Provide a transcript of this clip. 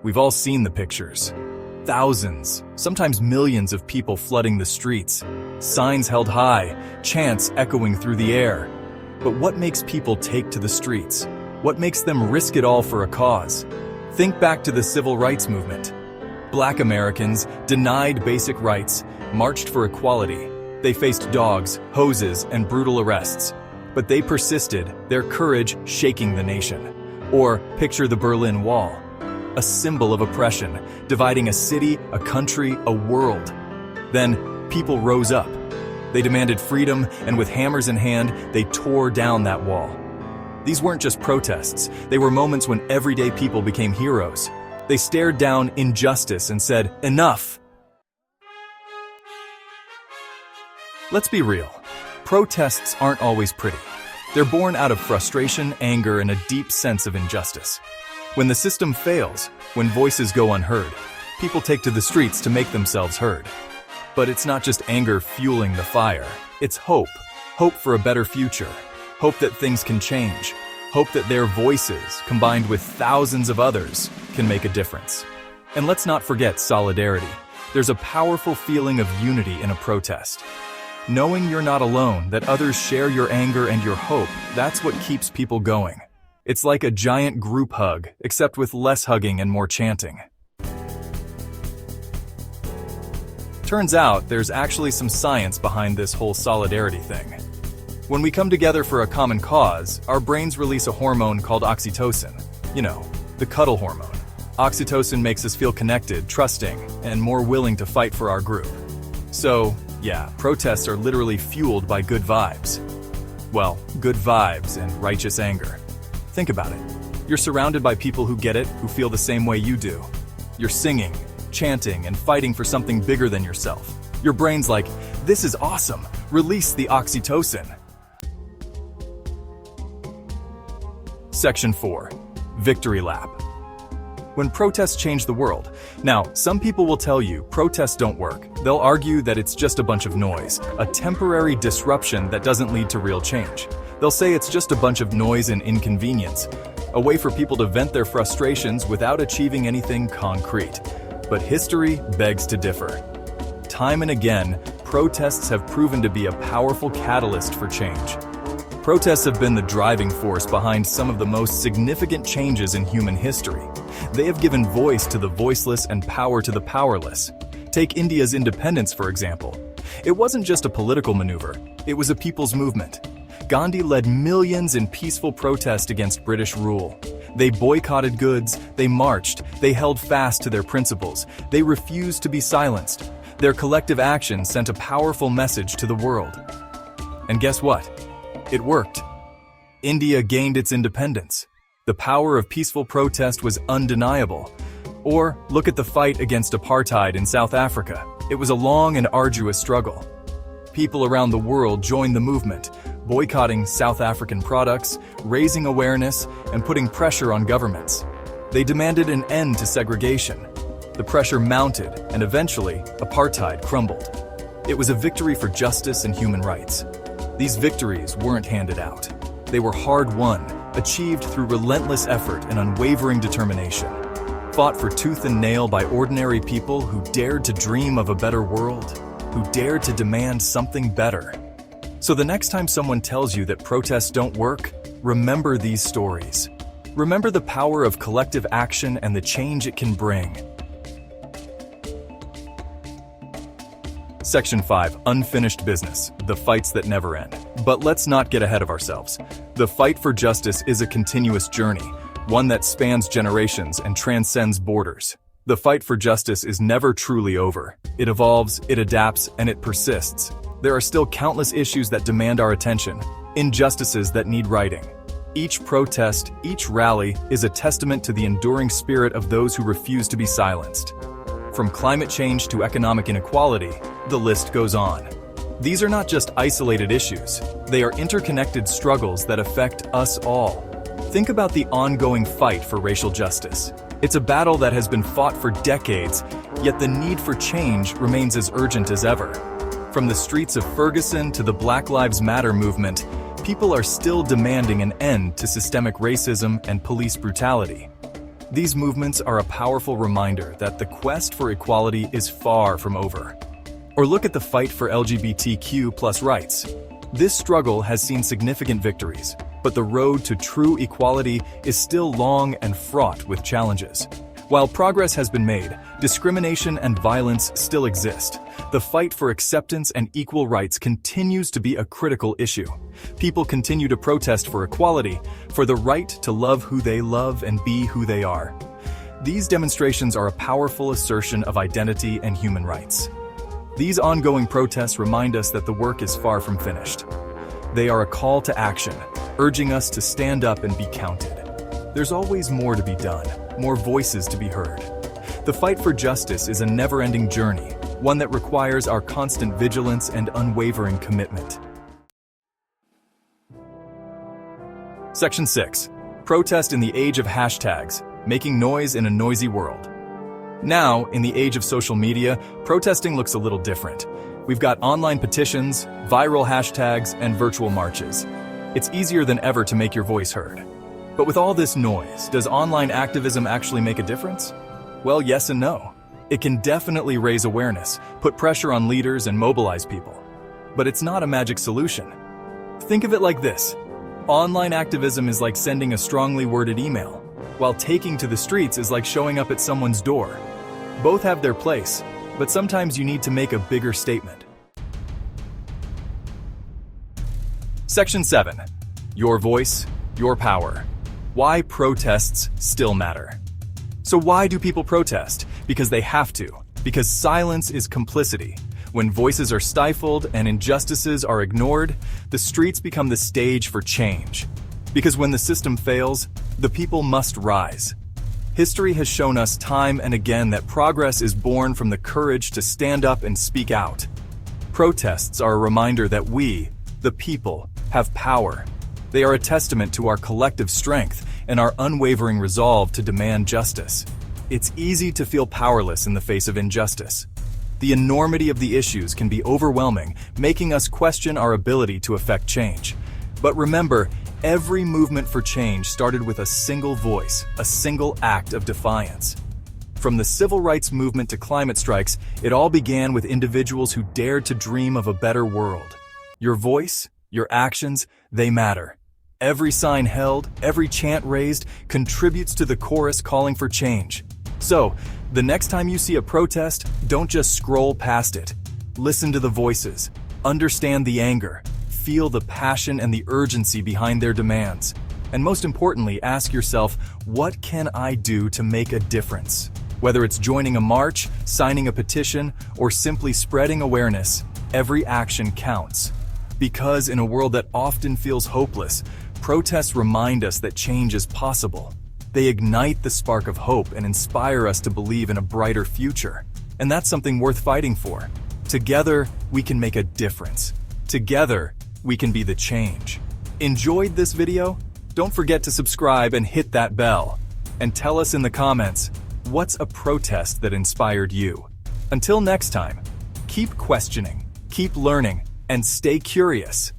We've all seen the pictures. Thousands, sometimes millions of people flooding the streets, signs held high, chants echoing through the air. But what makes people take to the streets? What makes them risk it all for a cause? Think back to the civil rights movement. Black Americans, denied basic rights, marched for equality. They faced dogs, hoses, and brutal arrests. But they persisted, their courage shaking the nation. Or picture the Berlin Wall, a symbol of oppression, dividing a city, a country, a world. Then people rose up. They demanded freedom, and with hammers in hand, they tore down that wall. These weren't just protests, they were moments when everyday people became heroes. They stared down injustice and said, "Enough!" Let's be real. Protests aren't always pretty. They're born out of frustration, anger, and a deep sense of injustice. When the system fails, when voices go unheard, people take to the streets to make themselves heard. But it's not just anger fueling the fire. It's hope. Hope for a better future. Hope that things can change. Hope that their voices, combined with thousands of others, can make a difference. And let's not forget solidarity. There's a powerful feeling of unity in a protest. Knowing you're not alone, that others share your anger and your hope, that's what keeps people going. It's like a giant group hug, except with less hugging and more chanting. Turns out there's actually some science behind this whole solidarity thing. When we come together for a common cause, our brains release a hormone called oxytocin. You know, the cuddle hormone. Oxytocin makes us feel connected, trusting, and more willing to fight for our group. So, yeah, protests are literally fueled by good vibes. Well, good vibes and righteous anger. Think about it. You're surrounded by people who get it, who feel the same way you do. You're singing, chanting, and fighting for something bigger than yourself. Your brain's like, "This is awesome. Release the oxytocin." Section 4. Victory Lap. When protests change the world. Now, some people will tell you protests don't work. They'll argue that it's just a bunch of noise, a temporary disruption that doesn't lead to real change. They'll say it's just a bunch of noise and inconvenience, a way for people to vent their frustrations without achieving anything concrete. But history begs to differ. Time and again, protests have proven to be a powerful catalyst for change. Protests have been the driving force behind some of the most significant changes in human history. They have given voice to the voiceless and power to the powerless. Take India's independence, for example. It wasn't just a political maneuver, it was a people's movement. Gandhi led millions in peaceful protest against British rule. They boycotted goods, they marched, they held fast to their principles, they refused to be silenced. Their collective action sent a powerful message to the world. And guess what? It worked. India gained its independence. The power of peaceful protest was undeniable. Or look at the fight against apartheid in South Africa. It was a long and arduous struggle. People around the world joined the movement, boycotting South African products, raising awareness, and putting pressure on governments. They demanded an end to segregation. The pressure mounted, and eventually, apartheid crumbled. It was a victory for justice and human rights. These victories weren't handed out. They were hard-won, achieved through relentless effort and unwavering determination. Fought for tooth and nail by ordinary people who dared to dream of a better world, who dared to demand something better. So the next time someone tells you that protests don't work, remember these stories. Remember the power of collective action and the change it can bring. Section 5. Unfinished business. The fights that never end. But let's not get ahead of ourselves. The fight for justice is a continuous journey, one that spans generations and transcends borders. The fight for justice is never truly over. It evolves, it adapts, and it persists. There are still countless issues that demand our attention, injustices that need righting. Each protest, each rally, is a testament to the enduring spirit of those who refuse to be silenced. From climate change to economic inequality, the list goes on. These are not just isolated issues. They are interconnected struggles that affect us all. Think about the ongoing fight for racial justice. It's a battle that has been fought for decades, yet the need for change remains as urgent as ever. From the streets of Ferguson to the Black Lives Matter movement, people are still demanding an end to systemic racism and police brutality. These movements are a powerful reminder that the quest for equality is far from over. Or look at the fight for LGBTQ+ rights. This struggle has seen significant victories, but the road to true equality is still long and fraught with challenges. While progress has been made, discrimination and violence still exist. The fight for acceptance and equal rights continues to be a critical issue. People continue to protest for equality, for the right to love who they love and be who they are. These demonstrations are a powerful assertion of identity and human rights. These ongoing protests remind us that the work is far from finished. They are a call to action, urging us to stand up and be counted. There's always more to be done, more voices to be heard. The fight for justice is a never-ending journey, one that requires our constant vigilance and unwavering commitment. Section 6. Protest in the age of hashtags, making noise in a noisy world. Now, in the age of social media, protesting looks a little different. We've got online petitions, viral hashtags, and virtual marches. It's easier than ever to make your voice heard. But with all this noise, does online activism actually make a difference? Well, yes and no. It can definitely raise awareness, put pressure on leaders, and mobilize people. But it's not a magic solution. Think of it like this. Online activism is like sending a strongly worded email, while taking to the streets is like showing up at someone's door. Both have their place, but sometimes you need to make a bigger statement. Section 7. Your voice, your power. Why protests still matter. So why do people protest? Because they have to. Because silence is complicity. When voices are stifled and injustices are ignored, the streets become the stage for change. Because when the system fails, the people must rise. History has shown us time and again that progress is born from the courage to stand up and speak out. Protests are a reminder that we, the people, have power. They are a testament to our collective strength and our unwavering resolve to demand justice. It's easy to feel powerless in the face of injustice. The enormity of the issues can be overwhelming, making us question our ability to affect change. But remember, every movement for change started with a single voice, a single act of defiance. From the civil rights movement to climate strikes, it all began with individuals who dared to dream of a better world. Your voice, your actions, they matter. Every sign held, every chant raised, contributes to the chorus calling for change. So, the next time you see a protest, don't just scroll past it. Listen to the voices, understand the anger, feel the passion and the urgency behind their demands. And most importantly, ask yourself, what can I do to make a difference? Whether it's joining a march, signing a petition, or simply spreading awareness, every action counts. Because in a world that often feels hopeless, protests remind us that change is possible. They ignite the spark of hope and inspire us to believe in a brighter future. And that's something worth fighting for. Together, we can make a difference. Together, we can be the change. Enjoyed this video? Don't forget to subscribe and hit that bell. And tell us in the comments, what's a protest that inspired you? Until next time, keep questioning, keep learning, and stay curious.